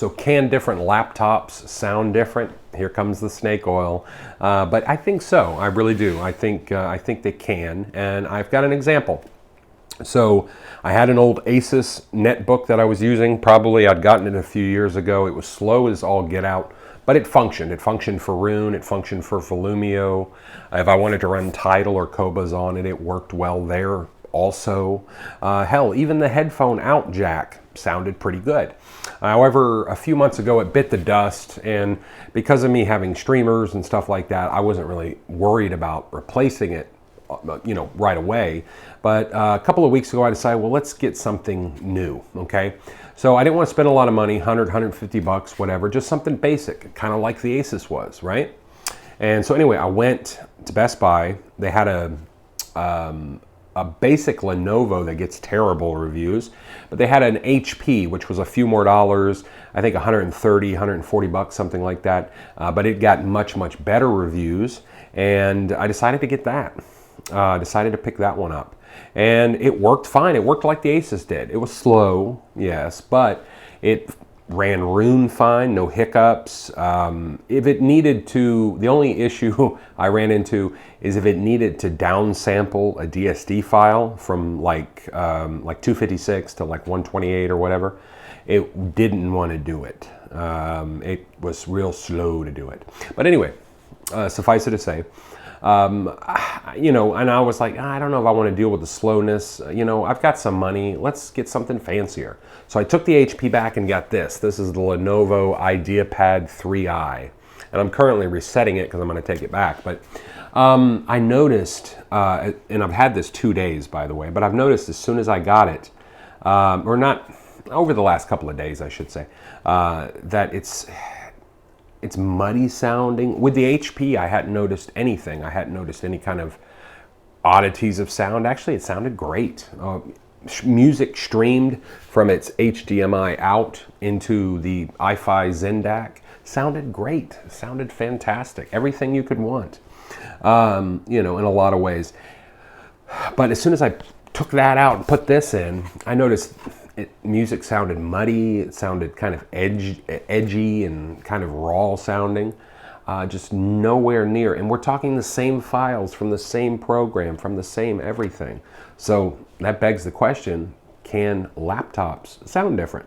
So can different laptops sound different? Here comes the snake oil. But I think so. I really do. I think they can. And I've got an example. So I had an old Asus netbook that I was using. Probably I'd gotten it a few years ago. It was slow as all get out, but it functioned. It functioned for Roon. It functioned for Volumio. If I wanted to run Tidal or Kobas on it, it worked well there also. Hell, even the headphone out jack sounded pretty good. However, a few months ago it bit the dust, and because of me having streamers and stuff like that, I wasn't really worried about replacing it, right away. But a couple of weeks ago I decided, well, let's get something new, okay? So I didn't want to spend a lot of money, 150 bucks, whatever, just something basic, kind of like the Asus was, right? And so anyway, I went to Best Buy. They had a basic Lenovo that gets terrible reviews, but they had an HP, which was a few more dollars, I think 130, 140 bucks, something like that. But it got much, much better reviews, and I decided to get that. Decided to pick that one up, and it worked fine. It worked like the Asus did. It was slow, yes, but it ran Roon fine, no hiccups. If it needed to, the only issue I ran into is if it needed to downsample a DSD file from like 256 to like 128 or whatever, it didn't want to do it. It was real slow to do it. But anyway, suffice it to say, and I was like, I don't know if I want to deal with the slowness. I've got some money. Let's get something fancier. So I took the HP back and got this. This is the Lenovo IdeaPad 3i. And I'm currently resetting it because I'm going to take it back. But I noticed, and I've had this 2 days, by the way, but I've noticed as soon as I got it, or not, over the last couple of days, I should say, that it's muddy sounding. With the HP, I hadn't noticed anything. I hadn't noticed any kind of oddities of sound. Actually, it sounded great. Music streamed from its HDMI out into the iFi Zen DAC. Sounded great. Sounded fantastic. Everything you could want, in a lot of ways. But as soon as I took that out and put this in, I noticed music sounded muddy. It sounded kind of edgy and kind of raw sounding, just nowhere near. And we're talking the same files from the same program, from the same everything. So that begs the question, can laptops sound different?